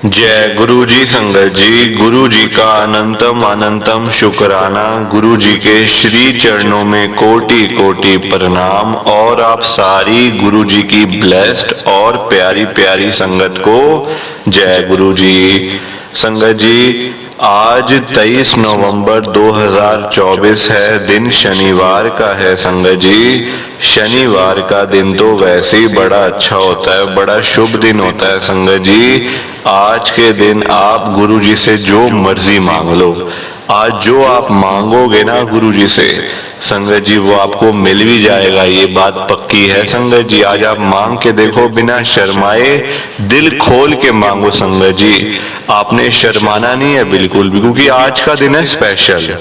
जय गुरु जी संगत जी। गुरु जी का अनंतम अनंतम शुक्राना। गुरु जी के श्री चरणों में कोटि कोटि प्रणाम। और आप सारी गुरु जी की ब्लेस्ड और प्यारी प्यारी संगत को जय गुरु जी। संगत जी, आज 23 नवंबर 2024 है, दिन शनिवार का है। संगत जी, शनिवार का दिन तो वैसे ही बड़ा अच्छा होता है, बड़ा शुभ दिन होता है। संगत जी, आज के दिन आप गुरु जी से जो मर्जी मांग लो। आज जो आप मांगोगे ना गुरु जी से, संगत जी, वो आपको मिल भी जाएगा, ये बात पक्की है। संगत जी, आज आप मांग के देखो, बिना शर्माए, दिल खोल के मांगो। संगत जी, आपने शर्माना नहीं है बिल्कुल भी, क्योंकि आज का दिन है स्पेशल।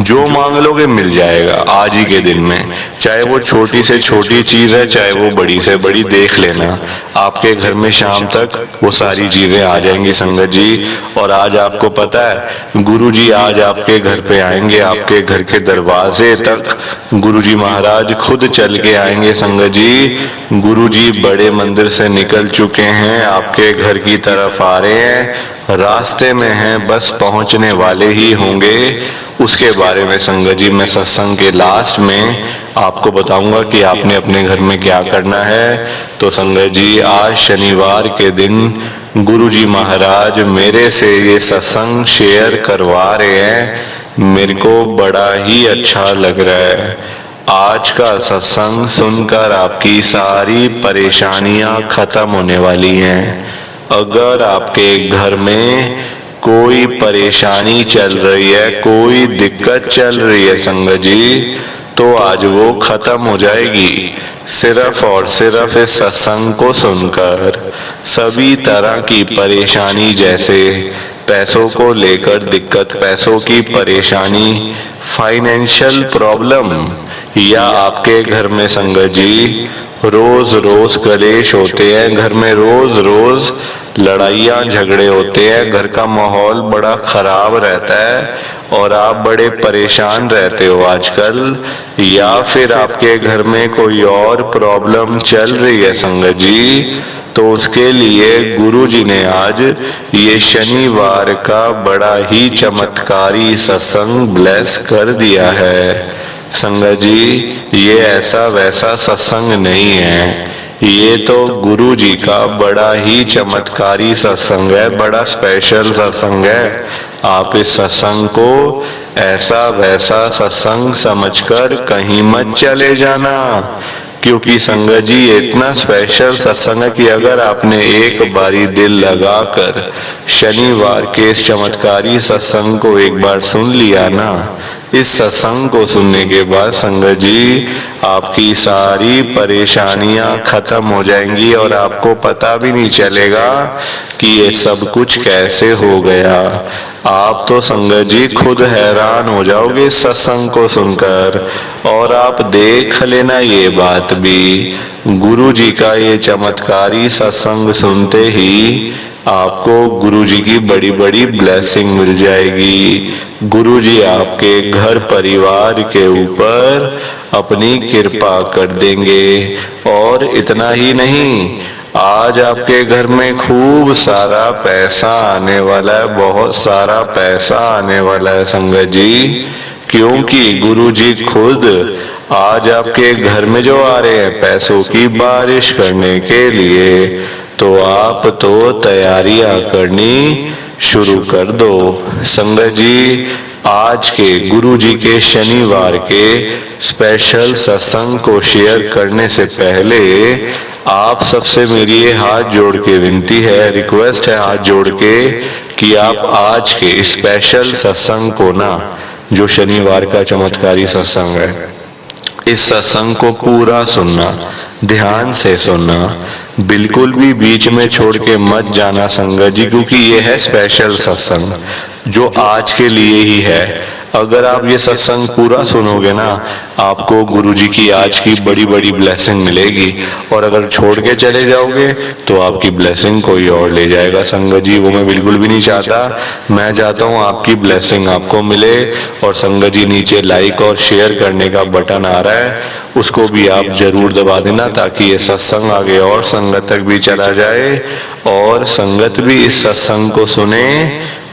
जो मांग लोगे मिल जाएगा आज ही के दिन में। चाहे वो छोटी से छोटी चीज है, चाहे वो बड़ी से बड़ी, देख लेना आपके घर में शाम तक वो सारी चीजें आ जाएंगी। संगत जी, और आज आपको पता है, गुरु जी आज आपके घर पे आएंगे, आपके घर के दरवाजे तक गुरु जी महाराज खुद चल के आएंगे। संगत जी, गुरु जी बड़े मंदिर से निकल चुके हैं, आपके घर की तरफ आ रहे हैं, रास्ते में हैं, बस पहुंचने वाले ही होंगे। उसके बारे में संगत जी मैं सत्संग के लास्ट में आपको बताऊंगा कि आपने अपने घर में क्या करना है। तो संगत जी, आज शनिवार के दिन गुरु जी महाराज मेरे से ये सत्संग शेयर करवा रहे हैं। मेरे को बड़ा ही अच्छा लग रहा है। आज का सत्संग सुनकर आपकी सारी परेशानियां खत्म होने वाली हैं। अगर आपके घर में कोई परेशानी चल रही है, कोई दिक्कत चल रही है संगत जी, तो आज वो खत्म हो जाएगी, सिर्फ और सिर्फ इस सत्संग को सुनकर। सभी तरह की परेशानी, जैसे पैसों को लेकर दिक्कत, पैसों की परेशानी, फाइनेंशियल प्रॉब्लम, या आपके घर में संगत जी रोज रोज कलेश होते हैं, घर में रोज रोज लड़ाइयाँ झगड़े होते हैं, घर का माहौल बड़ा खराब रहता है और आप बड़े परेशान रहते हो आजकल, या फिर आपके घर में कोई और प्रॉब्लम चल रही है संगत जी, तो उसके लिए गुरु जी ने आज ये शनिवार का बड़ा ही चमत्कारी सत्संग ब्लेस कर दिया है। संगत जी, ये ऐसा वैसा सत्संग नहीं है, ये तो गुरु जी का बड़ा ही चमत्कारी सत्संग है, बड़ा स्पेशल सत्संग है। आप इस सत्संग को ऐसा वैसा सत्संग समझकर कहीं मत चले जाना, क्योंकि संगत जी ये इतना स्पेशल सत्संग है कि अगर आपने एक बारी दिल लगाकर शनिवार के चमत्कारी सत्संग को एक बार सुन लिया ना, इस सत्संग को सुनने के बाद संगत जी आपकी सारी परेशानियां खत्म हो जाएंगी और आपको पता भी नहीं चलेगा कि ये सब कुछ कैसे हो गया। आप तो संगत जी खुद हैरान हो जाओगे इस सत्संग को सुनकर। और आप देख लेना ये बात भी, गुरु जी का ये चमत्कारी सत्संग सुनते ही आपको गुरु जी की बड़ी बड़ी ब्लेसिंग मिल जाएगी। गुरु जी आपके घर परिवार के ऊपर अपनी कृपा कर देंगे। और इतना ही नहीं, आज आपके घर में खूब सारा पैसा आने वाला है, बहुत सारा पैसा आने वाला है संगत जी, क्योंकि गुरु जी खुद आज आपके घर में जो आ रहे हैं पैसों की बारिश करने के लिए। तो आप तो तैयारियां करनी शुरू कर दो। संगत जी, आज के गुरु जी के शनिवार के स्पेशल सत्संग को शेयर करने से पहले आप सबसे मेरी ये हाथ जोड़ के विनती है, रिक्वेस्ट है हाथ जोड़ के, कि आप आज के स्पेशल सत्संग को ना, जो शनिवार का चमत्कारी सत्संग है, इस सत्संग को पूरा सुनना, ध्यान से सुनना, बिल्कुल भी बीच में छोड़ के मत जाना संगत जी, क्योंकि ये है स्पेशल सत्संग जो आज के लिए ही है। अगर आप ये सत्संग पूरा सुनोगे ना, आपको गुरुजी की आज की बड़ी बड़ी ब्लेसिंग मिलेगी। और अगर छोड़ के चले जाओगे तो आपकी ब्लेसिंग कोई और ले जाएगा संगत जी। वो मैं बिल्कुल भी नहीं चाहता। मैं चाहता हूँ आपकी ब्लेसिंग आपको मिले। और संगत जी, नीचे लाइक और शेयर करने का बटन आ रहा है, उसको भी आप जरूर दबा देना, ताकि ये सत्संग आगे और संगत तक भी चला जाए और संगत भी इस सत्संग को सुने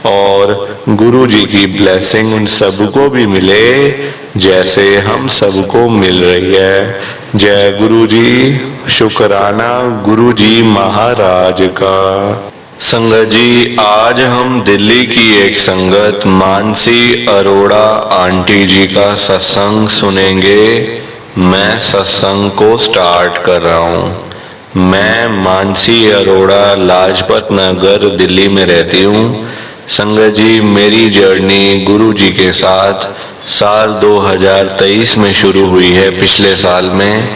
और गुरु जी की ब्लेसिंग उन सबको भी मिले जैसे हम सबको मिल रही है। जय गुरु जी। शुक्राना गुरु जी महाराज का। संगत जी, आज हम दिल्ली की एक संगत मानसी अरोड़ा आंटी जी का सत्संग सुनेंगे। मैं सत्संग को स्टार्ट कर रहा हूँ। मैं मानसी अरोड़ा, लाजपत नगर, दिल्ली में रहती हूँ। संगत जी, मेरी जर्नी गुरु जी के साथ साल 2023 में शुरू हुई है, पिछले साल में।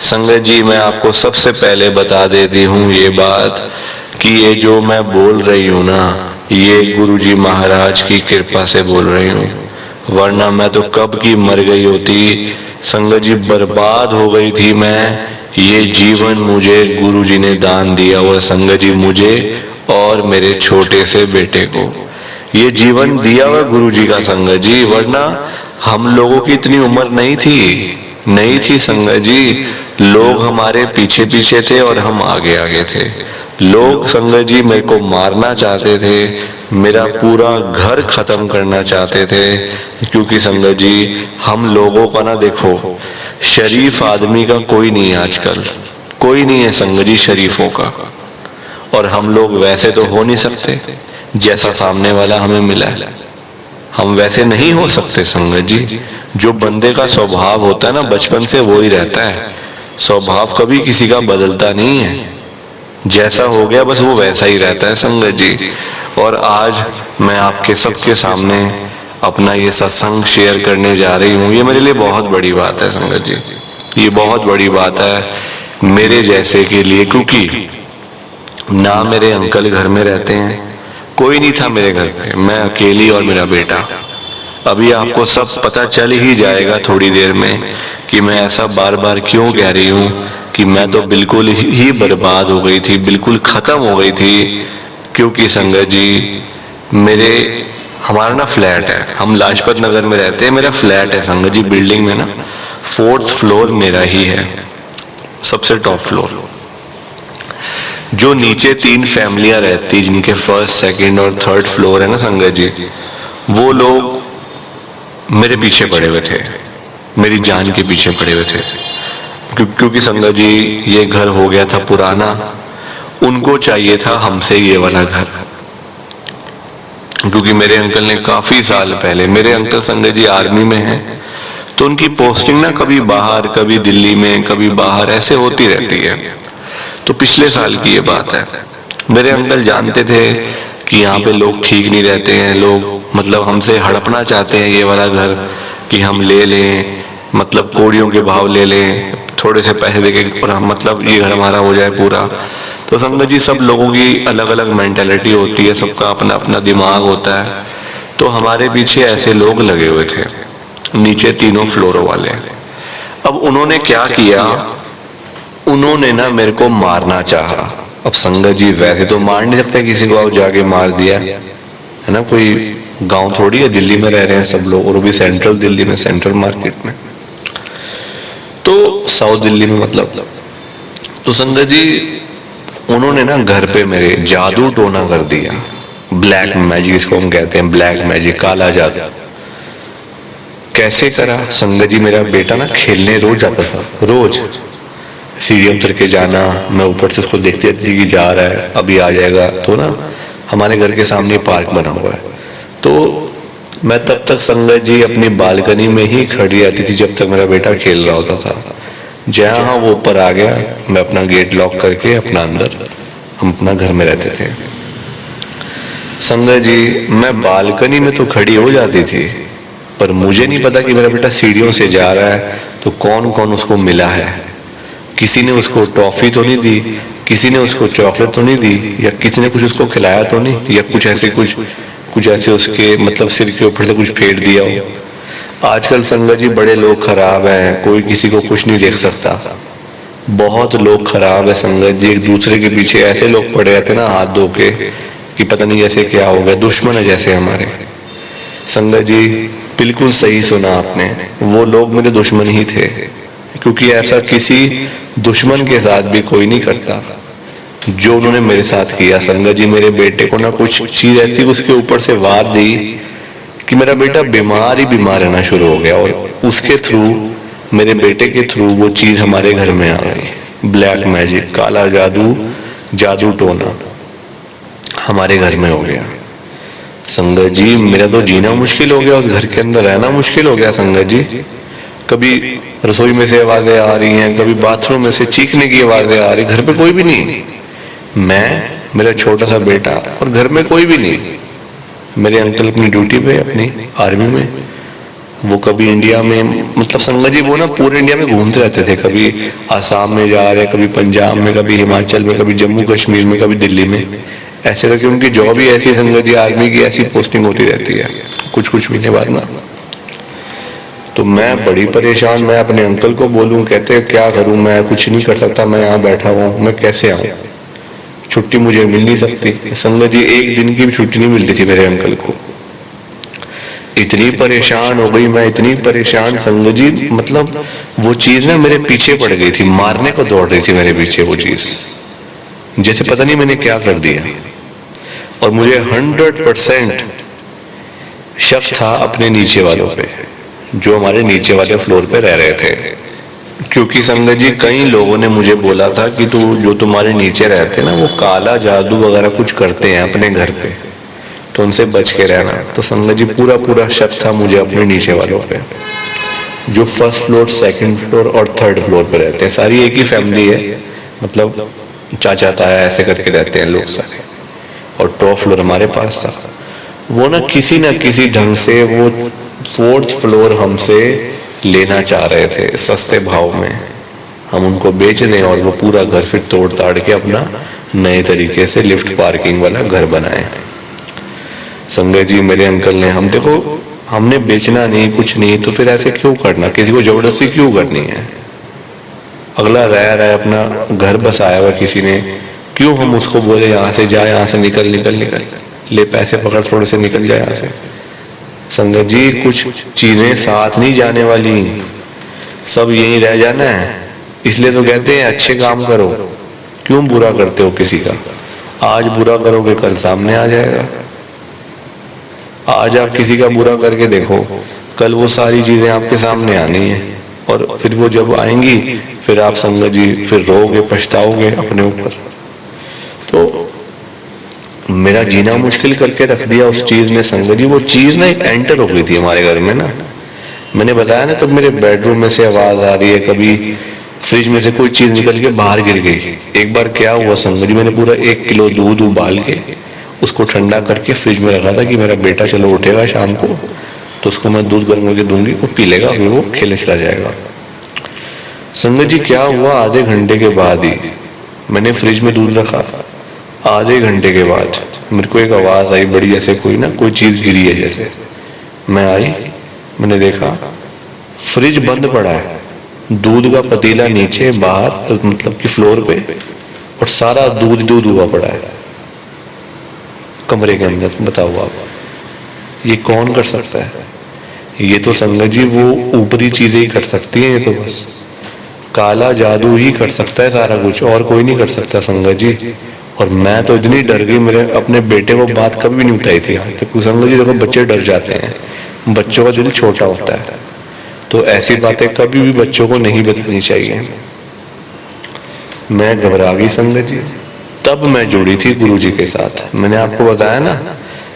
संगत जी, मैं आपको सबसे पहले बता देती हूँ ये बात कि ये जो मैं बोल रही हूँ ना, ये गुरु जी महाराज की कृपा से बोल रही हूँ, वरना मैं तो कब की मर गई होती। संगत जी, बर्बाद हो गई थी मैं। ये जीवन मुझे गुरु जी ने दान दिया हुआ। संगत जी, मुझे और मेरे छोटे से बेटे को ये जीवन दिया हुआ गुरु जी का संगत जी, वरना हम लोगों की इतनी उम्र नहीं थी संगत जी। लोग हमारे पीछे पीछे थे और हम आगे आगे थे। लोग संगत जी मेरे को मारना चाहते थे, मेरा पूरा घर खत्म करना चाहते थे, क्योंकि संगत जी हम लोगों का ना, देखो, शरीफ आदमी का कोई नहीं है आजकल, कोई नहीं है संगत जी शरीफों का। और हम लोग वैसे तो हो नहीं सकते जैसा सामने वाला हमें मिला है। हम वैसे नहीं हो सकते संगत जी। जो बंदे का स्वभाव होता है ना, बचपन से वो ही रहता है। स्वभाव कभी किसी का बदलता नहीं है। जैसा हो गया बस वो वैसा ही रहता है संगत जी। और आज मैं आपके सबके सामने अपना ये सत्संग शेयर करने जा रही हूँ। ये मेरे लिए बहुत बड़ी बात है संगत जी, ये बहुत बड़ी बात है मेरे जैसे के लिए, क्योंकि ना मेरे अंकल घर में रहते हैं, कोई नहीं था मेरे घर पे, मैं अकेली और मेरा बेटा। अभी आपको सब पता चल ही जाएगा थोड़ी देर में कि मैं ऐसा बार बार क्यों कह रही हूँ कि मैं तो बिल्कुल ही बर्बाद हो गई थी, बिल्कुल खत्म हो गई थी। क्योंकि संगत जी, हमारा ना फ्लैट है, हम लाजपत नगर में रहते हैं। मेरा फ्लैट है संगत जी, बिल्डिंग में ना 4th फ्लोर मेरा ही है, सबसे टॉप फ्लोर। जो नीचे 3 फैमिलियां रहती, जिनके 1st, 2nd और 3rd फ्लोर है ना संगत जी, वो लोग मेरे पीछे पड़े हुए थे, मेरी जान के पीछे पड़े हुए थे। क्योंकि संगत जी ये घर हो गया था पुराना, उनको चाहिए था हमसे ये वाला घर। क्योंकि मेरे अंकल ने काफी साल पहले, मेरे अंकल संगत जी आर्मी में हैं, तो उनकी पोस्टिंग ना कभी बाहर, कभी दिल्ली में, कभी बाहर, ऐसे होती रहती है। तो पिछले साल की ये बात है। मेरे अंकल जानते थे कि यहाँ पे लोग ठीक नहीं रहते हैं, लोग मतलब हमसे हड़पना चाहते हैं ये वाला घर कि हम ले लें, मतलब कोड़ियों के भाव ले लें, थोड़े से पैसे देके और हम मतलब ये घर हमारा हो जाए पूरा। तो संगत जी, सब लोगों की अलग अलग मेंटालिटी होती है, सबका अपना अपना दिमाग होता है। तो हमारे पीछे ऐसे लोग लगे हुए थे, नीचे 3 फ्लोरों वाले। अब उन्होंने क्या किया, उन्होंने ना मेरे को मारना चाहा। अब संगत जी, वैसे तो मार नहीं सकते किसी को, अब जाके मार दिया है ना, कोई गांव थोड़ी है, दिल्ली में रह रहे हैं सब लोग, और भी सेंट्रल दिल्ली में, सेंट्रल मार्केट में, तो साउथ दिल्ली में मतलब। तो संगत जी, उन्होंने ना घर पे मेरे जादू टोना कर दिया, ब्लैक मैजिक इसको हम कहते हैं, ब्लैक मैजिक, काला जादू। कैसे करा संगत जी, मेरा बेटा ना खेलने रोज जाता था, रोज सीढ़ियों उतर के जाना, मैं ऊपर से उसको देखती रहती थी कि जा रहा है, अभी आ जाएगा। तो ना हमारे घर के सामने पार्क बना हुआ है, तो मैं तब तक संगत जी अपनी बालकनी में ही खड़ी रहती थी जब तक मेरा बेटा खेल रहा होता था। जहाँ वो ऊपर आ गया, मैं अपना गेट लॉक करके अपना अंदर, हम अपना घर में रहते थे। संगत जी, मैं बालकनी में तो खड़ी हो जाती थी, पर मुझे नहीं पता कि मेरा बेटा सीढ़ियों से जा रहा है तो कौन कौन उसको मिला है। किसी ने उसको टॉफी तो नहीं दी, किसी ने उसको चॉकलेट तो नहीं दी, या किसी ने कुछ उसको खिलाया तो नहीं, या कुछ ऐसे कुछ कुछ ऐसे उसके मतलब सिर के ऊपर से कुछ फेर दिया हो। आजकल संगत जी बड़े लोग खराब हैं, कोई किसी को कुछ नहीं देख सकता। बहुत लोग खराब है संगत जी, एक दूसरे के पीछे ऐसे लोग पड़े रहते ना हाथ धो के कि पता नहीं जैसे क्या हो गया, दुश्मन है जैसे हमारे। संगत जी बिल्कुल सही सुना आपने, वो लोग मेरे दुश्मन ही थे, क्योंकि ऐसा किसी दुश्मन के साथ भी कोई नहीं करता जो उन्होंने मेरे साथ किया। संगत जी मेरे बेटे को ना कुछ चीज ऐसी उसके ऊपर से वार दी कि मेरा बेटा बीमार ही बीमार रहना शुरू हो गया, और उसके थ्रू, मेरे बेटे के थ्रू वो चीज हमारे घर में आ गई। ब्लैक मैजिक, काला जादू, जादू टोना हमारे घर में हो गया। संगत जी मेरा तो जीना मुश्किल हो गया, उस घर के अंदर रहना मुश्किल हो गया। संगत जी कभी रसोई में से आवाजें आ रही हैं, कभी बाथरूम में से चीखने की आवाजें आ रही, घर पे कोई भी नहीं, मैं, मेरा छोटा सा बेटा और घर में कोई भी नहीं। मेरे अंकल अपनी ड्यूटी पे, अपनी आर्मी में, वो कभी इंडिया में, मतलब संगत जी वो ना पूरे इंडिया में घूमते रहते थे, कभी आसाम में जा रहे, कभी पंजाब में, कभी हिमाचल में, कभी जम्मू कश्मीर में, कभी दिल्ली में, ऐसे करके उनकी जॉब ही ऐसी, संगत जी आर्मी की ऐसी पोस्टिंग होती रहती है कुछ महीने बाद ना। तो मैं बड़ी परेशान, मैं अपने अंकल को बोलूं, कहते क्या करूं, मैं कुछ नहीं कर सकता, मैं यहाँ बैठा हुआ हूँ, मैं कैसे आऊं, छुट्टी मुझे मिल नहीं सकती। संगत जी एक दिन की भी छुट्टी नहीं मिलती थी मेरे अंकल को। इतनी परेशान हो गई मैं, इतनी परेशान संगत जी, मतलब वो चीज ना मेरे पीछे पड़ गई थी, मारने को दौड़ रही थी मेरे पीछे वो चीज, जैसे पता नहीं मैंने क्या कर दिया। और मुझे 100% शक था अपने नीचे वालों पे, जो हमारे नीचे वाले फ्लोर पे रह रहे थे। क्योंकि संगत जी कई लोगों ने मुझे बोला था कि तू, जो तुम्हारे नीचे रहते हैं ना, वो काला जादू वगैरह कुछ करते हैं अपने घर पे, तो उनसे बच के रहना। तो संगत जी पूरा शक था मुझे अपने नीचे वालों पे, जो फर्स्ट फ्लोर, सेकंड फ्लोर और थर्ड फ्लोर पे रहते हैं। सारी एक ही फैमिली है, मतलब चाचा ताया ऐसे करके रहते हैं लोग सारे, और टॉप फ्लोर हमारे पास था। वो ना किसी ढंग से वो 4th फ्लोर हमसे लेना चाह रहे थे सस्ते भाव में, हम उनको बेच दें और वो पूरा घर फिर तोड़ ताड़ के अपना नए तरीके से लिफ्ट पार्किंग वाला घर बनाए। संगत जी मेरे अंकल ने, हम देखो हमने बेचना नहीं, कुछ नहीं, तो फिर ऐसे क्यों करना, किसी को जबरदस्ती क्यों करनी है। अगला रह रहा है, अपना घर बसाया हुआ किसी ने, क्यों हम उसको बोले यहाँ से जा, यहाँ से निकल निकल निकल, ले पैसे पकड़ थोड़े से निकल जाए यहाँ से। संगत जी कुछ चीजें साथ नहीं जाने वाली, सब यहीं रह जाना है। इसलिए तो कहते हैं अच्छे काम करो, क्यों बुरा करते हो किसी का। आज बुरा करोगे कल सामने आ जाएगा। आज आप किसी का बुरा करके देखो, कल वो सारी चीजें आपके सामने आनी है, और फिर वो जब आएंगी फिर आप संगत जी फिर रोगे, पछताओगे अपने ऊपर। तो मेरा जीना मुश्किल करके रख दिया उस चीज ने संगत जी। वो चीज ना एक एंटर हो गई थी हमारे घर में ना, मैंने बताया ना, कभी मेरे बेडरूम में से आवाज आ रही है, कभी फ्रिज में से कोई चीज निकल के बाहर गिर गई। एक बार क्या हुआ संगत जी, मैंने पूरा 1 किलो दूध उबाल के उसको ठंडा करके फ्रिज में रखा था कि मेरा बेटा चलो उठेगा शाम को तो उसको मैं दूध गर्म करके दूंगी, वो पी लेगा, फिर वो खेलने चला जाएगा। संगत जी क्या हुआ, आधे घंटे के बाद ही मैंने फ्रिज में दूध रखा, आधे घंटे के बाद मेरे को एक आवाज आई बड़ी, जैसे कोई ना कोई चीज गिरी है जैसे। मैं आई, मैंने देखा फ्रिज बंद पड़ा है, दूध का पतीला नीचे बाहर मतलब कि फ्लोर पे, और सारा दूध हुआ पड़ा है कमरे के अंदर। बताओ आप ये कौन कर सकता है। ये तो संगत जी वो ऊपरी चीजें ही कर सकती हैं, ये तो बस काला जादू ही कर सकता है सारा कुछ, और कोई नहीं कर सकता संगत जी। और मैं तो इतनी डर गई, मेरे अपने बेटे को बात कभी भी नहीं बताई थी आज तक। संगत जी देखो बच्चे डर जाते हैं, बच्चों का दिल छोटा होता है, तो ऐसी बातें कभी भी बच्चों को नहीं बतानी चाहिए। मैं घबरा गई संगत जी। तब मैं जुड़ी थी गुरु जी के साथ। मैंने आपको बताया ना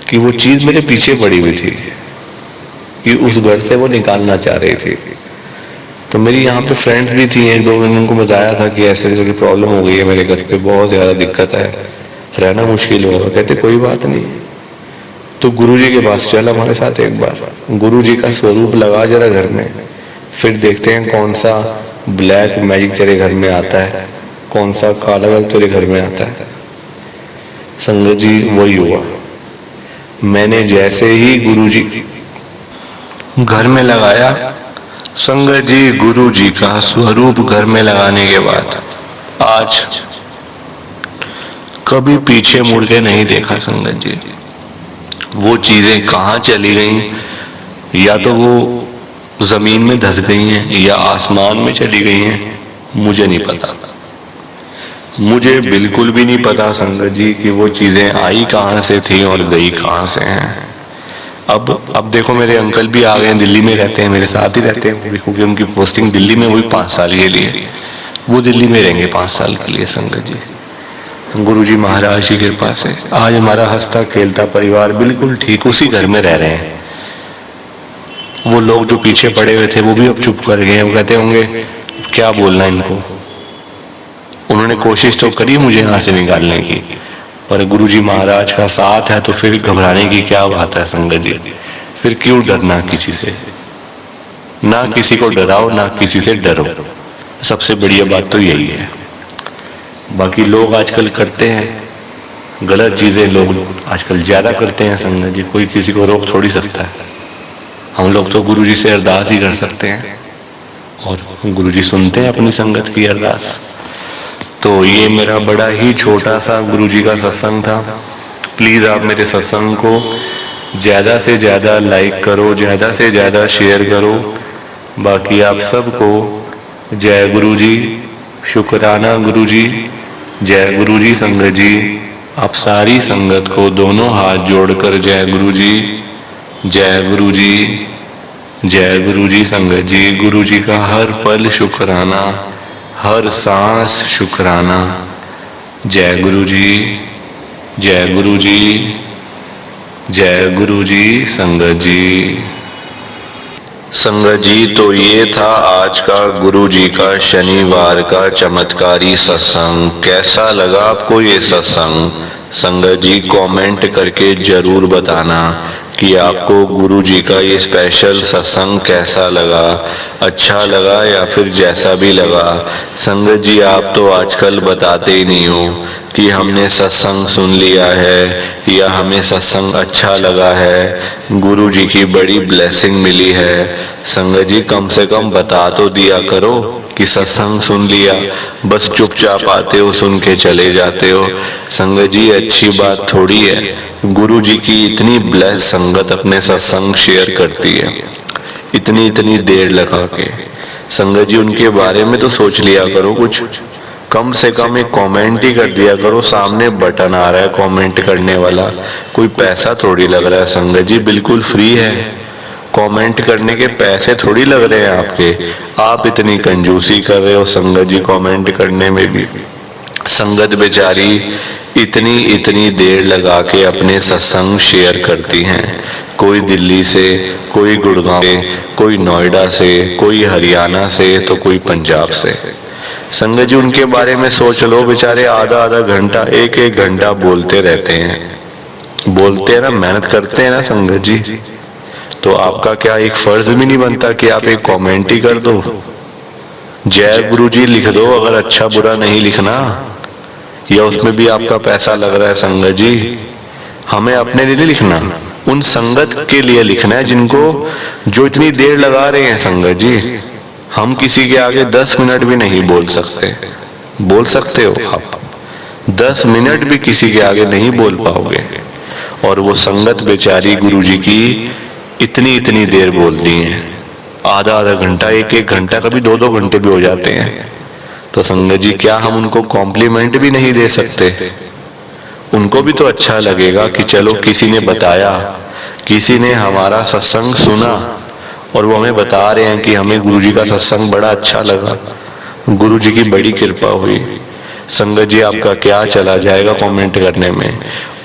कि वो चीज मेरे पीछे पड़ी हुई थी, कि उस घर से वो निकालना चाह रही थी। तो मेरी यहाँ पे फ्रेंड्स भी थी, एक दो, मैंने उनको बताया था कि ऐसे ऐसे प्रॉब्लम हो गई है मेरे घर पे, बहुत ज्यादा दिक्कत है, रहना मुश्किल होगा। कहते कोई बात नहीं, तो गुरु जी के पास चल हमारे साथ एक बार, गुरु जी का स्वरूप लगा जरा घर में, फिर देखते हैं कौन सा ब्लैक मैजिक तेरे घर में आता है, कौन सा काला तेरे घर में आता है। संगत जी वही हुआ। मैंने जैसे ही गुरुजी घर में लगाया, संगत जी गुरु जी का स्वरूप घर में लगाने के बाद आज कभी पीछे मुड़ के नहीं देखा संगत जी। वो चीजें कहाँ चली गई, या तो वो जमीन में धस गई हैं या आसमान में चली गई हैं, मुझे नहीं पता। मुझे बिल्कुल भी नहीं पता संगत जी कि वो चीजें आई कहाँ से थी और गई कहाँ से हैं। अब देखो मेरे अंकल भी आ गए हैं, दिल्ली में रहते हैं, मेरे साथ ही रहते हैं, क्योंकि उनकी पोस्टिंग दिल्ली में हुई 5 साल के लिए। वो दिल्ली में रहेंगे 5 साल के लिए संगत जी। गुरुजी महाराज की कृपा से आज हमारा हंसता खेलता परिवार बिल्कुल ठीक उसी घर में रह रहे हैं। वो लोग जो पीछे पड़े हुए थे वो भी अब चुप कर गए। वो कहते होंगे क्या बोलना इनको। उन्होंने कोशिश तो करी मुझे यहाँ से निकालने की, पर गुरुजी महाराज का साथ है तो फिर घबराने की क्या बात है संगत जी। फिर क्यों डरना किसी से, ना किसी को डराओ ना किसी से डरो। सबसे बढ़िया बात तो यही है। बाकी लोग आजकल करते हैं गलत चीजें, लोग आजकल ज्यादा करते हैं संगत जी। कोई किसी को रोक थोड़ी सकता है। हम लोग तो गुरुजी से अरदास ही कर सकते हैं और गुरुजी सुनते हैं अपनी संगत की अरदास। तो ये मेरा बड़ा ही छोटा सा गुरुजी का सत्संग था। प्लीज आप मेरे सत्संग को ज्यादा से ज्यादा लाइक करो, ज्यादा से ज्यादा शेयर करो। बाकी आप सबको जय गुरुजी, शुक्राना गुरुजी, जय गुरुजी संगत जी। आप सारी संगत को दोनों हाथ जोड़कर जय गुरुजी, जय गुरुजी, जय गुरुजी संगत जी। गुरुजी का हर पल शुक्राना, हर सांस शुक्राना। जय गुरुजी, जय गुरुजी, जय गुरुजी संगत जी। संगत जी तो ये था आज का गुरुजी का शनिवार का चमत्कारी सत्संग। कैसा लगा आपको ये सत्संग? संगत जी कमेंट करके जरूर बताना कि आपको गुरुजी का ये स्पेशल सत्संग कैसा लगा, अच्छा लगा या फिर जैसा भी लगा। संगत जी आप तो आजकल बताते ही नहीं हो कि हमने सत्संग सुन लिया है या हमें सत्संग अच्छा लगा है, गुरुजी की बड़ी ब्लेसिंग मिली है। संगत जी कम से कम बता तो दिया करो कि सत्संग सुन लिया, बस चुपचाप आते हो, सुन के चले जाते हो। संगत जी अच्छी बात थोड़ी है, गुरुजी की इतनी ब्लेस संगत अपने सत्संग शेयर करती है, इतनी इतनी देर लगा के। संगत जी उनके बारे में तो सोच लिया करो कुछ, कम से कम एक कमेंट ही कर दिया करो। सामने बटन आ रहा है कमेंट करने वाला, कोई पैसा थोड़ी लग रहा है संगत जी, बिल्कुल फ्री है। कमेंट करने के पैसे थोड़ी लग रहे हैं आपके, आप इतनी कंजूसी कर रहे हो संगत जी कमेंट करने में भी। संगत बेचारी इतनी इतनी देर लगा के अपने सत्संग शेयर करती हैं, कोई दिल्ली से, कोई गुड़गांव से, कोई नोएडा से, कोई हरियाणा से, तो कोई पंजाब से। संगत जी उनके बारे में सोच लो, बेचारे आधा आधा घंटा, एक एक घंटा बोलते रहते हैं। बोलते हैं ना, मेहनत करते हैं ना संगत जी, तो आपका क्या एक फर्ज भी नहीं बनता कि आप एक कमेंट ही कर दो, जय गुरु जी लिख दो, अगर अच्छा बुरा नहीं लिखना, या उसमें भी आपका पैसा लग रहा है संगत जी। हमें अपने लिए नहीं लिखना, उन संगत के लिए लिखना है जिनको, जो इतनी देर लगा रहे हैं संगत जी। हम किसी के आगे 10 मिनट भी नहीं बोल सकते। बोल सकते हो आप, 10 मिनट भी किसी के आगे नहीं बोल पाओगे, और वो संगत बेचारी गुरुजी की इतनी इतनी देर बोलती हैं, आधा आधा घंटा, एक एक घंटा, कभी 2-2 घंटे भी हो जाते हैं। तो संगत जी क्या हम उनको कॉम्प्लीमेंट भी नहीं दे सकते? उनको भी तो अच्छा लगेगा कि चलो किसी ने बताया, किसी ने हमारा सत्संग सुना और वो हमें बता रहे हैं कि हमें गुरुजी का सत्संग बड़ा अच्छा लगा, गुरुजी की बड़ी कृपा हुई। संगत जी आपका क्या चला जाएगा कमेंट करने में,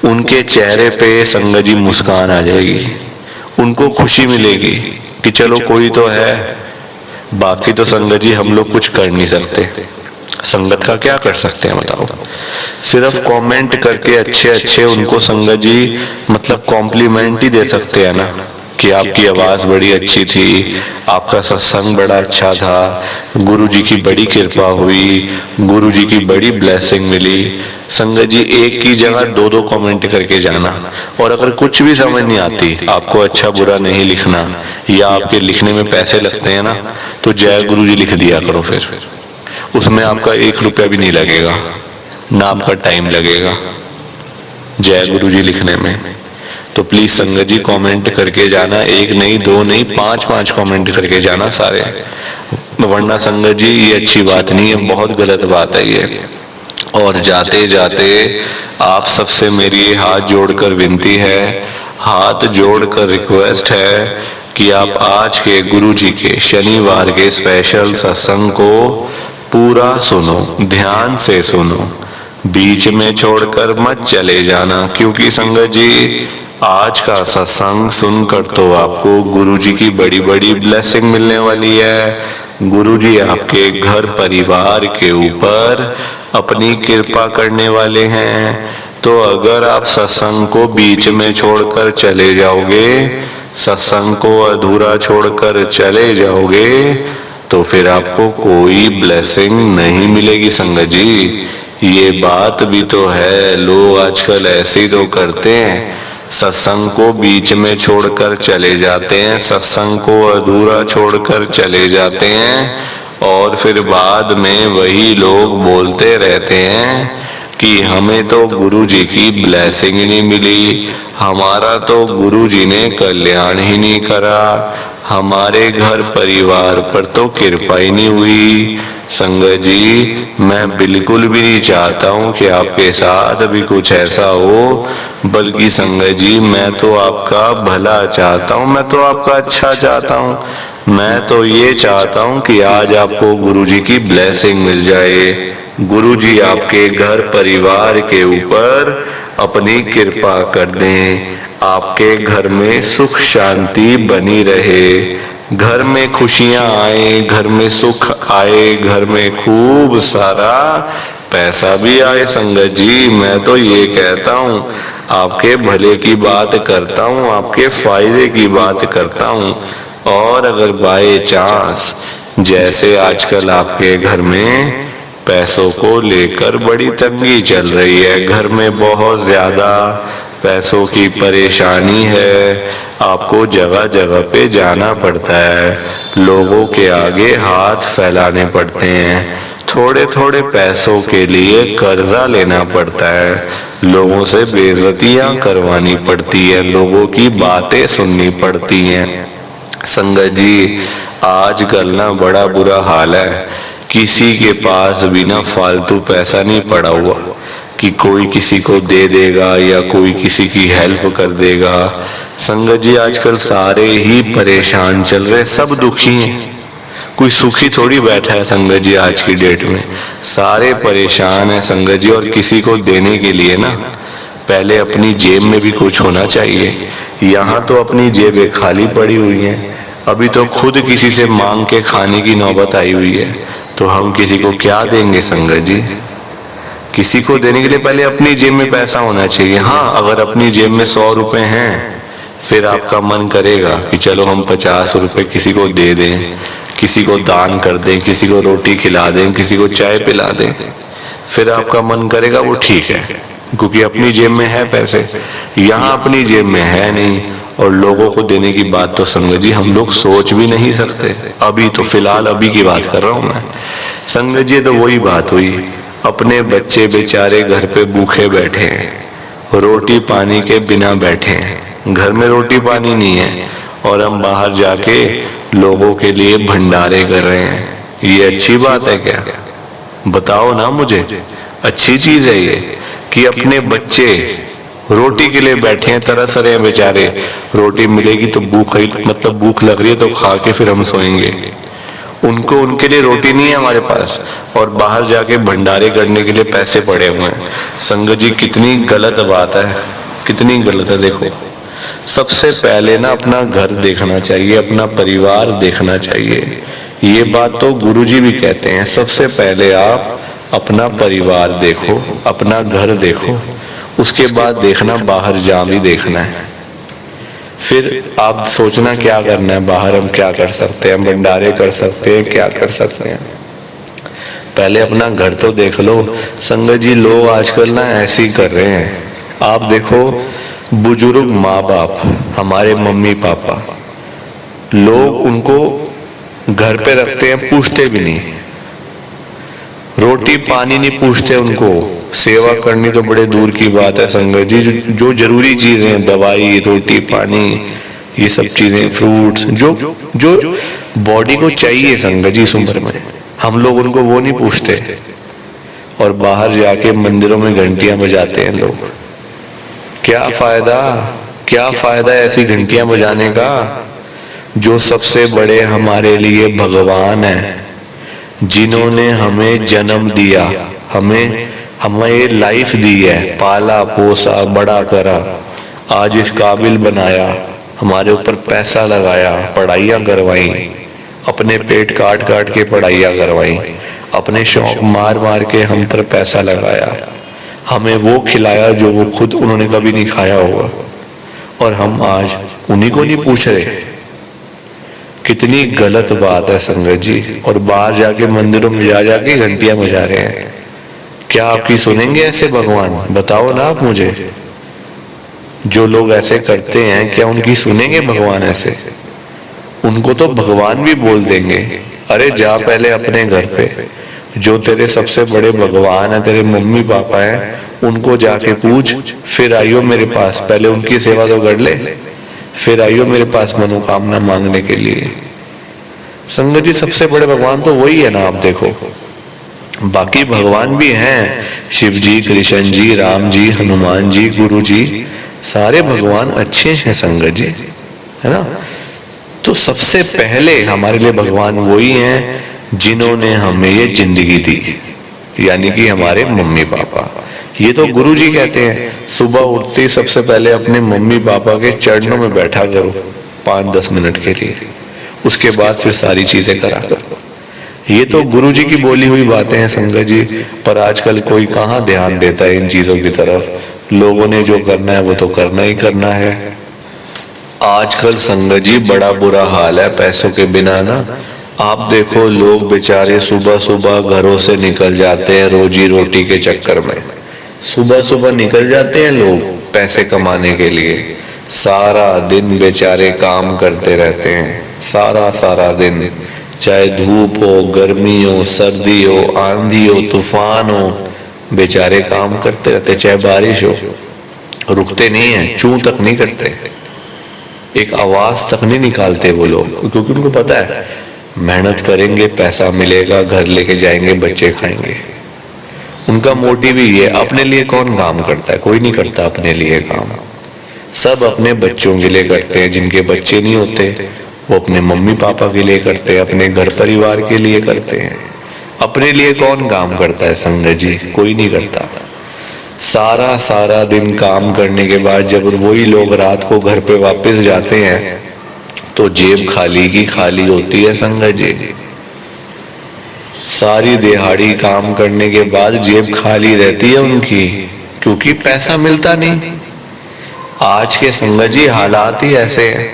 उनके चेहरे पे संगत जी मुस्कान आ जाएगी, उनको खुशी मिलेगी कि चलो कोई तो है। बाकी तो संगत जी हम लोग कुछ कर नहीं सकते, संगत का क्या कर सकते हैं बताओ? सिर्फ कमेंट करके अच्छे अच्छे उनको संगत जी मतलब कॉम्प्लीमेंट ही दे सकते हैं ना, कि आपकी आवाज़ बड़ी अच्छी थी, आपका सत्संग बड़ा अच्छा था, गुरुजी की बड़ी कृपा हुई, गुरुजी की बड़ी ब्लेसिंग मिली। संगत जी, एक की जगह दो दो कमेंट करके जाना। और अगर कुछ भी समझ नहीं आती, आपको अच्छा बुरा नहीं लिखना या आपके लिखने में पैसे लगते हैं ना, तो जय गुरुजी लिख दिया करो। फिर उसमें आपका 1 रुपया भी नहीं लगेगा, ना आपका टाइम लगेगा जय गुरुजी लिखने में। तो प्लीज संगत जी कमेंट करके जाना, एक नहीं, दो नहीं, 5-5 कमेंट करके जाना सारे, वरना संगत जी ये अच्छी बात नहीं है, बहुत गलत बात है ये। और जाते जाते आप सबसे मेरी हाथ जोड़कर विनती है, हाथ जोड़कर रिक्वेस्ट है कि आप आज के गुरुजी के शनिवार के स्पेशल सत्संग को पूरा सुनो, ध्यान से सुनो, बीच में छोड़कर मत चले जाना। क्योंकि संगत जी आज का सत्संग सुनकर तो आपको गुरुजी की बड़ी बड़ी ब्लेसिंग मिलने वाली है। गुरुजी आपके घर परिवार के ऊपर अपनी कृपा करने वाले हैं। तो अगर आप सत्संग को बीच में छोड़कर चले जाओगे, सत्संग को अधूरा छोड़कर चले जाओगे, तो फिर आपको कोई ब्लेसिंग नहीं मिलेगी संगत जी। ये बात भी तो है, लोग आजकल ऐसे ही तो करते हैं, सत्संग को बीच में छोड़कर चले जाते हैं, सत्संग को अधूरा छोड़कर चले जाते हैं, और फिर बाद में वही लोग बोलते रहते हैं कि हमें तो गुरुजी की ब्लेसिंग ही नहीं मिली, हमारा तो गुरुजी ने कल्याण ही नहीं करा, हमारे घर परिवार पर तो कृपा ही नहीं हुई। संगत जी, मैं बिल्कुल भी नहीं चाहता हूँ कि आपके साथ भी कुछ ऐसा हो, बल्कि संगत जी मैं तो आपका भला चाहता हूँ, मैं तो आपका अच्छा चाहता हूँ। मैं तो ये चाहता हूँ कि आज आपको गुरुजी की ब्लेसिंग मिल जाए, गुरुजी आपके घर परिवार के ऊपर अपनी कृपा कर दें, आपके घर में सुख शांति बनी रहे, घर में खुशियां आए, घर में सुख आए, घर में खूब सारा पैसा भी आए। संगत जी मैं तो ये कहता हूँ, आपके भले की बात करता हूँ, आपके फायदे की बात करता हूँ। और अगर बाय चांस जैसे आजकल आपके घर में पैसों को लेकर बड़ी तंगी चल रही है, घर में बहुत ज्यादा पैसों की परेशानी है, आपको जगह जगह पे जाना पड़ता है, लोगों के आगे हाथ फैलाने पड़ते हैं, थोड़े थोड़े पैसों के लिए कर्जा लेना पड़ता है, लोगों से बेइज्जतियां करवानी पड़ती है, लोगों की बातें सुननी पड़ती हैं। संगत जी आजकल ना बड़ा बुरा हाल है, किसी के पास भी ना फालतू पैसा नहीं पड़ा हुआ कि कोई किसी को दे देगा या कोई किसी की हेल्प कर देगा। संगत जी आजकल सारे ही परेशान चल रहे, सब दुखी हैं, कोई सुखी थोड़ी बैठा है संगत जी। आज की डेट में सारे परेशान है संगत जी, और किसी को देने के लिए ना पहले अपनी जेब में भी कुछ होना चाहिए। यहाँ तो अपनी जेबें खाली पड़ी हुई हैं, अभी तो खुद किसी से मांग के खाने की नौबत आई हुई है, तो हम किसी को क्या देंगे संगत जी। किसी को देने के लिए पहले अपनी जेब में पैसा होना चाहिए। हाँ, अगर अपनी जेब में 100 रुपए हैं, फिर आपका मन करेगा कि चलो हम 50 रुपए किसी को दे दें, किसी को दान कर दें, किसी को रोटी खिला दें, किसी को चाय पिला दें, फिर आपका मन करेगा, वो ठीक है, क्योंकि अपनी जेब में है पैसे। यहाँ अपनी जेब में है नहीं, और लोगों को देने की बात तो संगत जी हम लोग सोच भी नहीं सकते। अभी तो फिलहाल अभी की बात कर रहा हूँ मैं संगत जी। तो वही बात हुई, अपने बच्चे बेचारे घर पे भूखे बैठे हैं, रोटी पानी के बिना बैठे हैं, घर में रोटी पानी नहीं है, और हम बाहर जाके लोगों के लिए भंडारे कर रहे हैं। ये अच्छी बात है क्या? बताओ ना मुझे। अच्छी चीज है ये कि अपने बच्चे रोटी के लिए बैठे हैं, तरस रहे हैं बेचारे, रोटी मिलेगी तो भूख, मतलब भूख लग रही है तो खा के फिर हम सोएंगे। उनको, उनके लिए रोटी नहीं है हमारे पास, और बाहर जाके भंडारे करने के लिए पैसे पड़े हुए हैं। संगत जी कितनी गलत बात है, कितनी गलत है। देखो, सबसे पहले ना अपना घर देखना चाहिए, अपना परिवार देखना चाहिए। ये बात तो गुरुजी भी कहते हैं, सबसे पहले आप अपना परिवार देखो, अपना घर देखो, उसके बाद देखना बाहर जा भी देखना है। फिर आप सोचना क्या करना है, बाहर हम क्या कर सकते हैं, भंडारे कर सकते हैं, क्या कर सकते हैं। पहले अपना घर तो देख लो संगत जी। लोग आजकल ना ऐसे ही कर रहे हैं। आप देखो बुजुर्ग माँ बाप, हमारे मम्मी पापा, लोग उनको घर पे रखते हैं, पूछते भी नहीं, रोटी पानी नहीं पूछते उनको, सेवा करनी तो बड़े दूर की बात है संगत जी। जो जरूरी चीजें, दवाई, रोटी पानी, ये सब चीजें, फ्रूट्स, जो जो बॉडी को चाहिए संगत जी इस उम्र में, हम लोग उनको वो नहीं पूछते। और बाहर जाके मंदिरों में घंटियां बजाते हैं लोग। क्या फायदा, क्या फायदा ऐसी घंटियां बजाने का। जो सबसे बड़े हमारे लिए भगवान है, जिन्होंने हमें जन्म दिया, हमें लाइफ दी है, पाला पोसा बड़ा करा, आज इस काबिल बनाया, हमारे ऊपर पैसा लगाया, पढ़ाइयाँ करवाई, अपने पेट काट काट के पढ़ाइयाँ करवाई, अपने शौक मार मार के हम पर पैसा लगाया, हमें वो खिलाया जो वो खुद उन्होंने कभी नहीं खाया होगा, और हम आज उन्हीं को नहीं पूछ रहे। कितनी गलत बात है संगत जी। और बाहर जाके मंदिरों में जा जाके घंटियां बजा रहे हैं। क्या आपकी सुनेंगे ऐसे भगवान? बताओ ना आप मुझे। जो लोग ऐसे करते हैं क्या उनकी सुनेंगे भगवान ऐसे? उनको तो भगवान भी बोल देंगे। अरे जा पहले अपने घर पे, जो तेरे सबसे बड़े भगवान है, तेरे मम्मी पापा हैं, उनको जाके पूछ, फिर आइयो मेरे पास। पहले उनकी सेवा तो कर ले, फिर आइयो मेरे पास मनोकामना मांगने के लिए। संगत जी सबसे बड़े भगवान तो वही है ना। आप देखो बाकी भगवान भी हैं, शिव जी, कृष्ण जी, राम जी, हनुमान जी, गुरु जी, सारे भगवान अच्छे हैं संगत जी, है ना। तो सबसे पहले हमारे लिए भगवान वही हैं जिन्होंने हमें ये जिंदगी दी, यानी कि हमारे मम्मी पापा। ये तो गुरु जी कहते हैं सुबह उठते ही सबसे पहले अपने मम्मी पापा के चरणों में बैठा करो 5-10 मिनट के लिए, उसके बाद फिर सारी चीजें करा करो। ये तो गुरु जी की बोली हुई बातें हैं संगत जी। पर आजकल कोई कहाँ ध्यान देता है इन चीजों की तरफ। लोगों ने जो करना है वो तो करना ही करना है। आजकल संगत जी बड़ा बुरा हाल है पैसों के बिना ना। आप देखो लोग बेचारे सुबह सुबह घरों से निकल जाते हैं रोजी रोटी के चक्कर में। सुबह सुबह निकल जाते हैं लोग पैसे कमाने के लिए, सारा दिन बेचारे काम करते रहते हैं, सारा दिन, चाहे धूप हो, गर्मी हो, सर्दी हो, आंधी हो, तूफान हो, बेचारे काम करते रहते, चाहे बारिश हो, रुकते नहीं है, चूं तक नहीं करते, एक आवाज तक नहीं निकालते वो लोग, क्योंकि उनको पता है मेहनत करेंगे पैसा मिलेगा, घर लेके जाएंगे, बच्चे खाएंगे। उनका मोटिव ही है। अपने लिए कौन काम करता है? कोई नहीं करता अपने लिए काम। सब अपने बच्चों के लिए करते हैं। जिनके बच्चे नहीं होते वो अपने मम्मी पापा के लिए करते हैं, अपने घर परिवार के लिए करते हैं। अपने लिए कौन काम करता है संगत जी? कोई नहीं करता। सारा दिन काम करने के बाद जब वही लोग रात को घर पे वापस जाते हैं तो जेब खाली की खाली होती है संगत जी। सारी दिहाड़ी काम करने के बाद जेब खाली रहती है उनकी, क्योंकि पैसा मिलता नहीं। आज के संगत जी हालात ही ऐसे हैं।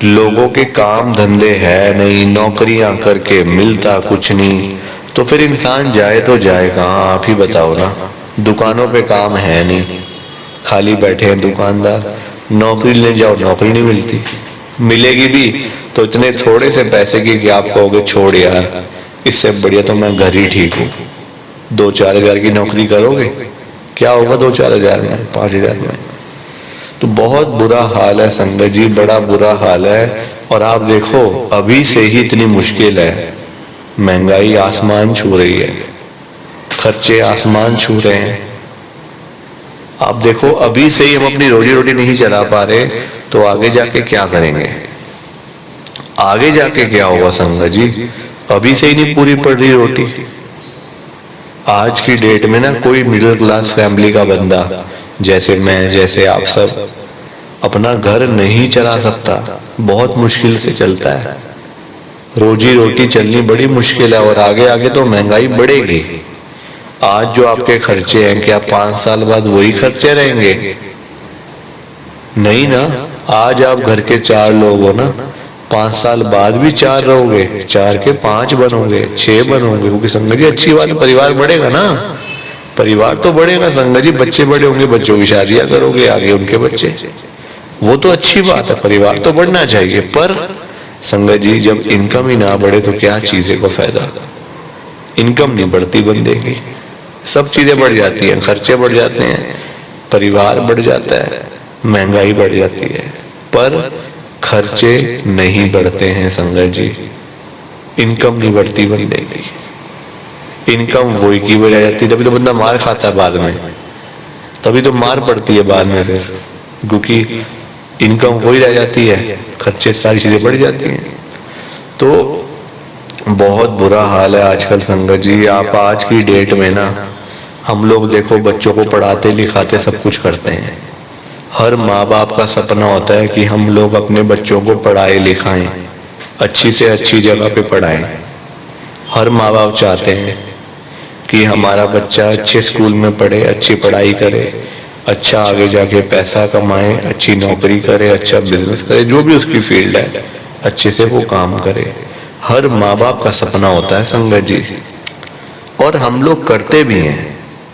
लोगों के काम धंधे है नहीं, नौकरियां करके मिलता कुछ नहीं, तो फिर इंसान जाए तो जाए कहाँ? आप ही बताओ ना। दुकानों पे काम है नहीं, खाली बैठे हैं दुकानदार। नौकरी ले जाओ, नौकरी नहीं मिलती, मिलेगी भी तो इतने थोड़े से पैसे की कि आप कहोगे छोड़ यार, इससे बढ़िया तो मैं घर ही ठीक हूँ। 2-4 हजार की नौकरी करोगे, क्या होगा 2-4 हजार में, 5 हजार में? तो बहुत बुरा हाल है संगत जी, बड़ा बुरा हाल है। और आप देखो अभी से ही इतनी मुश्किल है, महंगाई आसमान छू रही है, खर्चे आसमान छू रहे हैं। आप देखो अभी से ही हम अपनी रोजी रोटी नहीं चला पा रहे, तो आगे जाके क्या करेंगे? आगे जाके क्या होगा संगत जी? अभी से ही नहीं पूरी पड़ रही रोटी। आज की डेट में ना कोई मिडिल क्लास फैमिली का बंदा जैसे मैं, जैसे आप सब, अपना घर नहीं चला सकता, बहुत मुश्किल से चलता है। रोजी रोटी चलनी बड़ी मुश्किल है, और आगे आगे तो महंगाई बढ़ेगी। आज जो आपके खर्चे हैं, क्या 5 साल बाद वही खर्चे रहेंगे? नहीं ना, आज आप घर के 4 लोग हो ना, 5 साल बाद भी 4 रहोगे, 4 के 5 बनोगे, 6 बनोगे, क्योंकि संगत जी अच्छी बात है, परिवार बढ़ेगा ना, परिवार तो बढ़ेगा संगत जी, बच्चे बड़े होंगे, बच्चों की शादियां करोगे, आगे उनके बच्चे, वो तो अच्छी बात है, परिवार तो बढ़ना चाहिए। पर संगत जी जब इनकम ही ना बढ़े तो क्या चीजें को फायदा, इनकम नहीं बढ़ती बंदे की, सब चीजें बढ़ जाती हैं, खर्चे बढ़ जाते हैं, परिवार बढ़ जाता है, महंगाई बढ़ जाती है, पर खर्चे नहीं बढ़ते हैं संगत जी, इनकम नहीं बढ़ती बंदे की, इनकम वही की बढ़ जाती है, तभी तो बंदा मार खाता है बाद में, तभी तो मार पड़ती है बाद में फिर, क्योंकि इनकम वही रह जाती है, खर्चे सारी चीजें बढ़ जाती हैं। तो बहुत बुरा हाल है आजकल संगत जी। आप आज की डेट में ना, हम लोग देखो बच्चों को पढ़ाते लिखाते सब कुछ करते हैं, हर माँ बाप का सपना होता है कि हम लोग अपने बच्चों को पढ़ाए लिखाएं, अच्छी से अच्छी जगह पे पढ़ाएं। हर माँ बाप चाहते हैं कि हमारा बच्चा अच्छे स्कूल में पढ़े, अच्छी पढ़ाई करे, अच्छा आगे जाके पैसा कमाए, अच्छी नौकरी करे, अच्छा बिजनेस करे, जो भी उसकी फील्ड है अच्छे से वो काम करे। हर माँ बाप का सपना होता है संगत जी, और हम लोग करते भी हैं।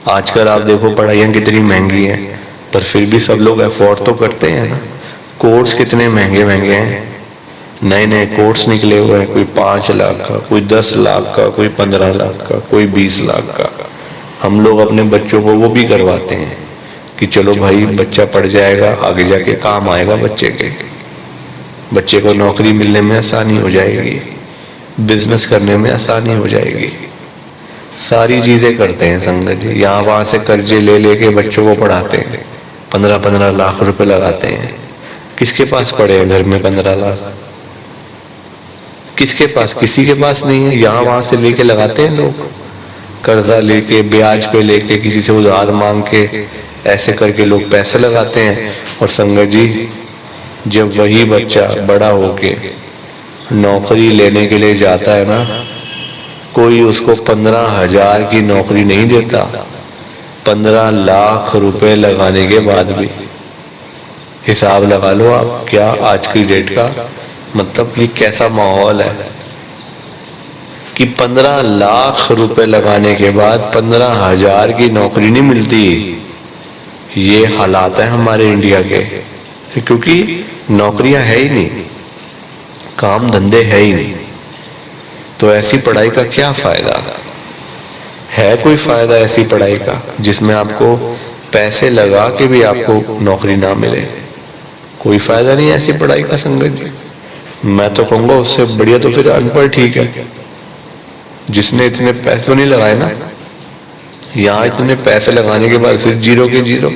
आजकल आप देखो पढ़ाइयाँ कितनी महंगी हैं, पर फिर भी सब लोग अफोर्ड तो करते हैं ना। कोर्स कितने महंगे महंगे हैं, नए नए कोर्स निकले हुए हैं, कोई 5 लाख का, कोई 10 लाख का, कोई 15 लाख का, कोई 20 लाख का। हम लोग अपने बच्चों को वो भी करवाते हैं कि चलो भाई बच्चा पढ़ जाएगा, आगे जाके काम आएगा बच्चे के, बच्चे को नौकरी मिलने में आसानी हो जाएगी, बिजनेस करने में आसानी हो जाएगी, सारी चीजें करते हैं संगत जी। यहाँ वहां से कर्जे ले लेके बच्चों को पढ़ाते हैं, 15-15 लाख रुपए लगाते हैं। किसके पास पड़े हैं घर में 15 लाख, किसके पास, किसी के पास नहीं है। यहाँ वहां से लेके लगाते हैं लोग, कर्जा लेके, ब्याज पे लेके, किसी से उधार मांग के, ऐसे करके लोग पैसे लगाते हैं। और संगत जी जब वही बच्चा बड़ा होके नौकरी लेने के लिए जाता है ना, कोई उसको 15,000 की नौकरी नहीं देता, 15 लाख रुपए लगाने के बाद भी। हिसाब लगा लो आप, क्या आज की डेट का मतलब ये कैसा माहौल है कि 15 लाख रुपए लगाने के बाद 15,000 की नौकरी नहीं मिलती। ये हालात है हमारे इंडिया के, क्योंकि नौकरियां है ही नहीं, काम धंधे है ही नहीं। तो ऐसी पढ़ाई का क्या फायदा है? कोई फायदा ऐसी पढ़ाई का जिसमें आपको पैसे लगा के भी आपको नौकरी ना मिले? कोई फायदा नहीं ऐसी पढ़ाई का संगत जी। मैं तो कहूँगा उससे बढ़िया तो फिर अनपढ़ ठीक है, जिसने इतने पैसे नहीं लगाए ना, यहाँ इतने पैसे लगाने के बाद फिर जीरो के जीरो।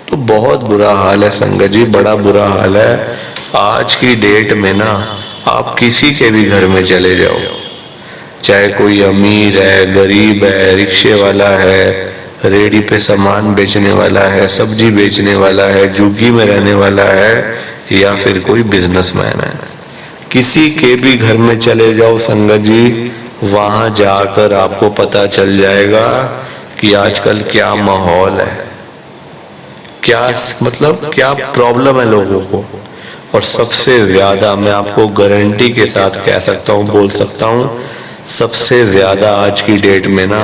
तो बहुत बुरा हाल है संगत जी, बड़ा बुरा हाल है आज की डेट में ना। आप किसी के भी घर में चले जाओ, चाहे कोई अमीर है, गरीब है, रिक्शे वाला है, रेडी पे सामान बेचने वाला है, सब्जी बेचने वाला है, झुग्गी में रहने वाला है, या फिर कोई बिजनेसमैन है, किसी के भी घर में चले जाओ संगत जी, वहां जाकर आपको पता चल जाएगा कि आजकल क्या माहौल है, क्या मतलब क्या प्रॉब्लम है लोगों को। और सबसे ज्यादा मैं आपको गारंटी के साथ कह सकता हूँ, बोल सकता हूँ, सबसे ज्यादा आज की डेट में ना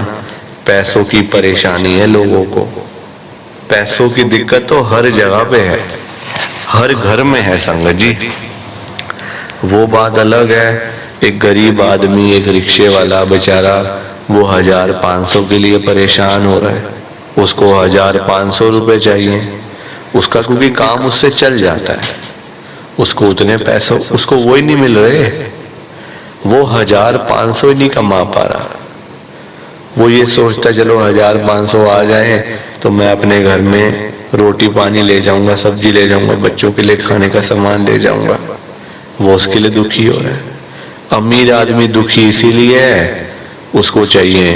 पैसों की परेशानी है लोगों को। पैसों की दिक्कत तो हर जगह पे है, हर घर में है संगत जी। वो बात अलग है, एक गरीब आदमी, एक रिक्शे वाला बेचारा, वो 1,500 के लिए परेशान हो रहा है, उसको 1,500 रुपए चाहिए, उसका क्योंकि काम उससे चल जाता है, उसको उतने पैसों उसको वो ही नहीं मिल रहे, वो 1,500 ही नहीं कमा पा रहा। वो ये सोचता चलो 1,500 आ जाए तो मैं अपने घर में रोटी पानी ले जाऊंगा, सब्जी ले जाऊंगा, बच्चों के लिए खाने का सामान ले जाऊंगा, वो उसके लिए दुखी हो रहा है। अमीर आदमी दुखी इसीलिए है, उसको चाहिए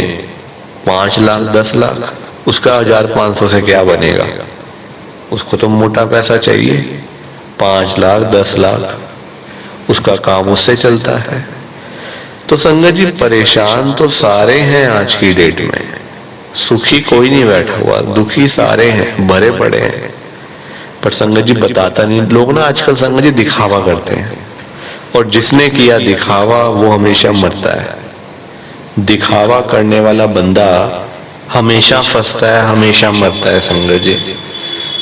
5 लाख 10 लाख, उसका 1,500 से क्या बनेगा, उसको तो मोटा पैसा चाहिए, 5 लाख 10 लाख, उसका काम उससे चलता है। तो संगत जी परेशान तो सारे हैं आज की डेट में, सुखी कोई नहीं बैठा हुआ, दुखी सारे हैं, भरे पड़े हैं। पर संगत जी बताता नहीं। लोग ना आजकल संगत जी दिखावा करते हैं, और जिसने किया दिखावा वो हमेशा मरता है। दिखावा करने वाला बंदा हमेशा फंसता है, हमेशा मरता है संगत जी।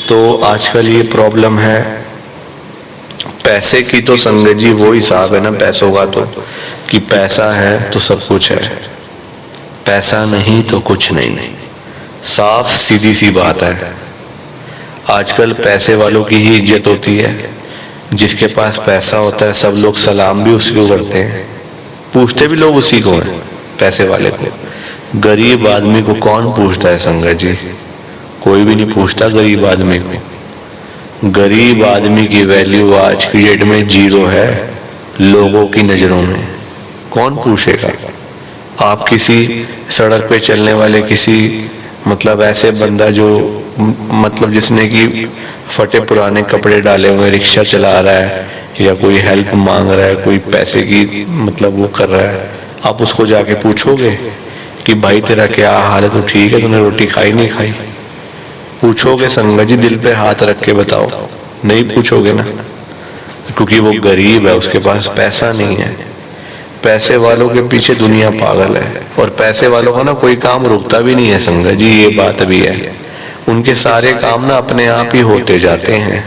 तो आजकल ये प्रॉब्लम है पैसे की। तो संगत जी वो हिसाब है ना पैसों का, तो कि पैसा है तो सब कुछ है, पैसा नहीं तो कुछ नहीं। साफ सीधी सी बात है। आजकल पैसे वालों की ही इज्जत होती है। जिसके पास पैसा होता है सब लोग सलाम भी उसी को करते हैं, पूछते भी लोग उसी को हैं, पैसे वाले को। गरीब आदमी को कौन पूछता है संगत जी? कोई भी नहीं पूछता गरीब आदमी को। गरीब आदमी की वैल्यू आज की डेट में 0 है लोगों की नजरों में। कौन पूछेगा? आप किसी सड़क पे चलने वाले किसी मतलब ऐसे बंदा जो मतलब जिसने कि फटे पुराने कपड़े डाले हुए रिक्शा चला रहा है या कोई हेल्प मांग रहा है, कोई पैसे की मतलब वो कर रहा है, आप उसको जाके पूछोगे कि भाई तेरा क्या हाल है, तो ठीक है, तूने रोटी खाई नहीं खाई? पूछोगे संगत जी? दिल पे हाथ रख के बताओ, नहीं पूछोगे ना, क्योंकि वो गरीब है, उसके पास पैसा नहीं है। पैसे वालों के पीछे दुनिया पागल है, और पैसे वालों का ना कोई काम रुकता भी नहीं है संगत जी, ये बात भी है। उनके सारे काम ना अपने आप ही होते जाते हैं।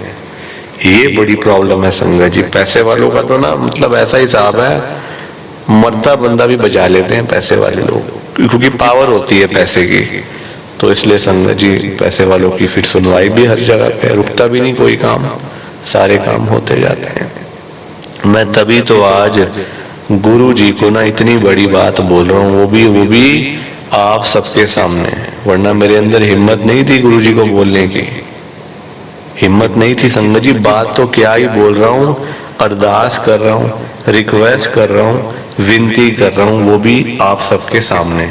ये बड़ी प्रॉब्लम है संगत जी। पैसे वालों का तो ना मतलब ऐसा हिसाब है, मरता बंदा भी बचा लेते हैं पैसे वाले लोग, क्योंकि पावर होती है पैसे की। तो इसलिए संगत जी पैसे वालों की फिर सुनवाई भी हर जगह पे, रुकता भी नहीं कोई काम, सारे काम होते जाते हैं। मैं तभी तो आज गुरु जी को ना इतनी बड़ी बात बोल रहा हूँ, वो भी आप सबके सामने, वरना मेरे अंदर हिम्मत नहीं थी गुरु जी को बोलने की, हिम्मत नहीं थी संगत जी। बात तो क्या ही बोल रहा हूँ, अरदास कर रहा हूँ, रिक्वेस्ट कर रहा हूँ, विनती कर रहा हूँ, वो भी आप सबके सामने।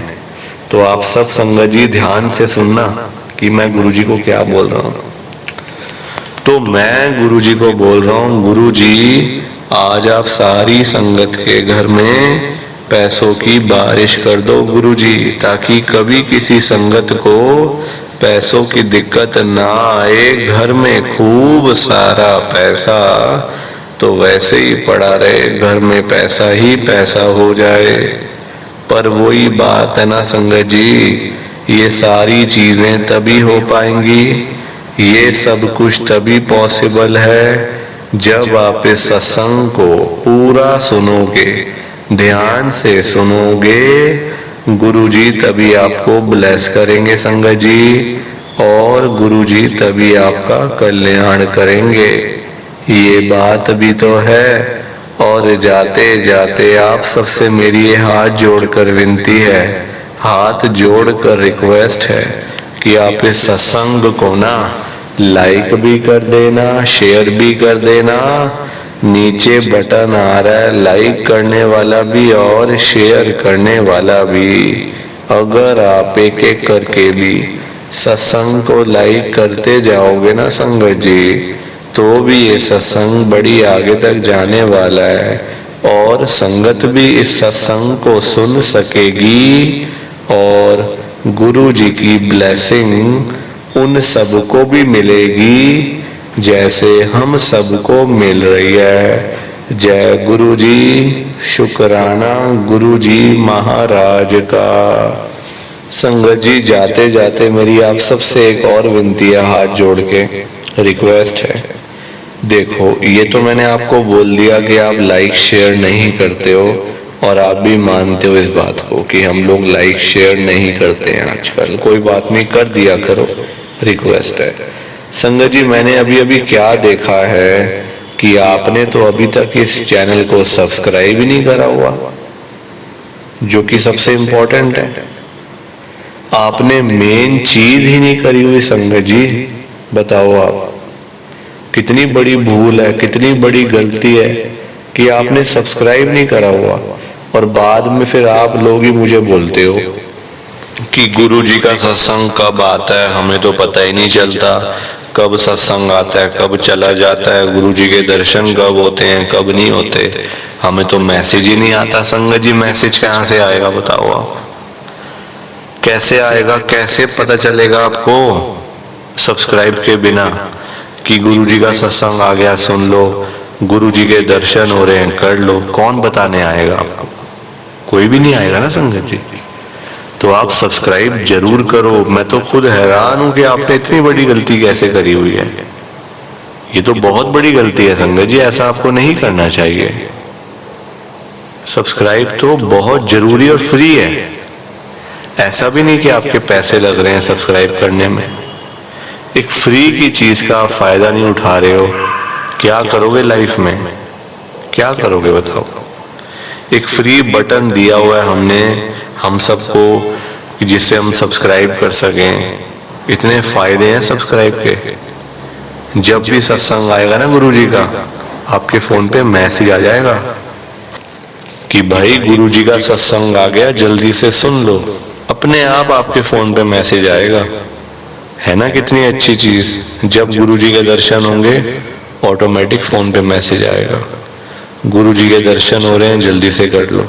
तो आप सब संगत जी ध्यान से सुनना कि मैं गुरु जी को क्या बोल रहा हूँ। तो मैं गुरु जी को बोल रहा हूँ, गुरु जी आज आप सारी संगत के घर में पैसों की बारिश कर दो गुरु जी, ताकि कभी किसी संगत को पैसों की दिक्कत ना आए। घर में खूब सारा पैसा तो वैसे ही पड़ा रहे, घर में पैसा ही पैसा हो जाए। पर वही बात है ना संगत जी, ये सारी चीजें तभी हो पाएंगी, ये सब कुछ तभी पॉसिबल है जब आप इस सत्संग को पूरा सुनोगे, ध्यान से सुनोगे। गुरुजी तभी आपको ब्लेस करेंगे संगत जी, और गुरुजी तभी आपका कल्याण करेंगे। ये बात भी तो है। और जाते जाते आप सबसे मेरी ये हाथ जोड़कर विनती है, हाथ जोड़कर रिक्वेस्ट है कि आप इस सत्संग को ना लाइक भी कर देना, शेयर भी कर देना। नीचे बटन आ रहा है लाइक करने वाला भी और शेयर करने वाला भी। अगर आप एक एक करके भी सत्संग को लाइक करते जाओगे ना संगत जी, तो भी ये सत्संग बड़ी आगे तक जाने वाला है, और संगत भी इस सत्संग को सुन सकेगी, और गुरु जी की ब्लेसिंग उन सबको भी मिलेगी जैसे हम सबको मिल रही है। जय गुरु जी, शुक्राना गुरु जी महाराज का। संगत जी जाते जाते मेरी आप सबसे एक और विनती है, हाथ जोड़ के रिक्वेस्ट है। देखो ये तो मैंने आपको बोल दिया कि आप लाइक शेयर नहीं करते हो, और आप भी मानते हो इस बात को कि हम लोग लाइक शेयर नहीं करते हैं आजकल। कोई बात नहीं, कर दिया करो, रिक्वेस्ट है। संगत जी मैंने अभी अभी क्या देखा है कि आपने तो अभी तक इस चैनल को सब्सक्राइब ही नहीं करा हुआ, जो कि सबसे इम्पोर्टेंट है। आपने मेन चीज ही नहीं करी हुई संगत जी। बताओ आप, कितनी बड़ी भूल है, कितनी बड़ी गलती है कि आपने सब्सक्राइब नहीं करा हुआ, और बाद में फिर आप लोग ही मुझे बोलते हो कि गुरु जी का सत्संग कब आता है, हमें तो पता ही नहीं चलता कब सत्संग आता है, कब चला जाता है, गुरु जी के दर्शन कब होते हैं, कब नहीं होते, हमें तो मैसेज ही नहीं आता। संगत जी मैसेज कहाँ से आएगा बताओ आप, कैसे आएगा, कैसे पता चलेगा आपको सब्सक्राइब के बिना कि गुरु जी का सत्संग आ गया सुन लो, गुरु जी के दर्शन हो रहे हैं कर लो, कौन बताने आएगा आपको? कोई भी नहीं आएगा ना संगत जी। तो आप सब्सक्राइब जरूर करो। मैं तो खुद हैरान हूं कि आपने इतनी बड़ी गलती कैसे करी हुई है। ये तो बहुत बड़ी गलती है संगत जी, ऐसा आपको नहीं करना चाहिए। सब्सक्राइब तो बहुत जरूरी और फ्री है। ऐसा भी नहीं कि आपके पैसे लग रहे हैं सब्सक्राइब करने में। एक फ्री की चीज का आप फायदा नहीं उठा रहे हो, क्या करोगे लाइफ में? क्या करोगे बताओ? एक फ्री बटन दिया हुआ है हमने हम सबको जिससे हम सब्सक्राइब कर सकें। इतने फायदे हैं सब्सक्राइब के। जब भी सत्संग आएगा ना गुरु जी का, आपके फोन पे मैसेज आ जाएगा कि भाई गुरु जी का सत्संग आ गया, जल्दी से सुन लो। अपने आप आपके फोन पे मैसेज आएगा। है ना कितनी अच्छी चीज? जब गुरु जी के दर्शन होंगे ऑटोमेटिक फोन पे मैसेज आएगा, गुरु जी के दर्शन हो रहे हैं, जल्दी से कर लो।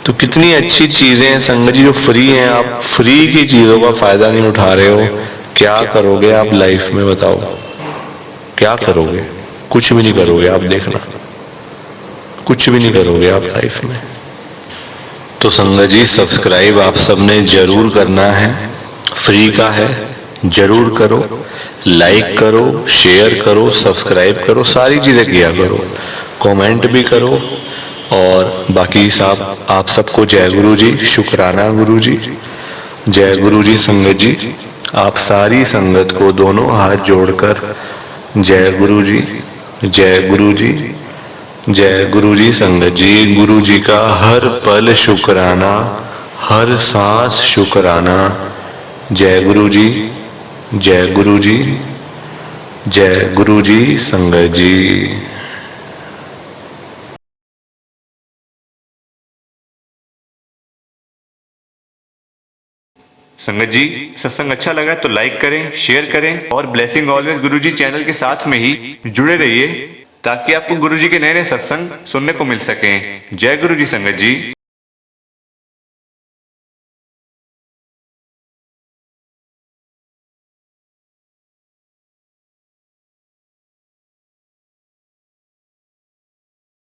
तो कितनी अच्छी चीजें हैं संगत जी जो फ्री हैं। आप फ्री की चीजों का फायदा नहीं उठा रहे हो। क्या करोगे आप लाइफ में बताओ? क्या करोगे? कुछ भी नहीं करोगे आप, देखना कुछ भी नहीं करोगे आप लाइफ में। तो संगत जी सब्सक्राइब आप सबने जरूर करना है, फ्री का है, जरूर करो। लाइक करो, शेयर करो, सब्सक्राइब करो, सारी चीजें किया करो, कमेंट भी करो। और बाकी साहब आप सबको जय गुरु जी, शुक्राना गुरु जी, जय गुरु जी। संगत जी आप सारी संगत को दोनों हाथ जोड़कर जय गुरु जी, जय गुरु जी, जय गुरु जी। संगत जी गुरु जी का हर पल शुक्राना, हर सांस शुक्राना। जय गुरु जी, जय गुरु जी, जय गुरु जी। संगत जी संगत जी सत्संग अच्छा लगा तो लाइक करें, शेयर करें और ब्लेसिंग ऑलवेज गुरुजी चैनल के साथ में ही जुड़े रहिए ताकि आपको गुरुजी के नए नए सत्संग सुनने को मिल सकें। जय गुरु जी संगत जी।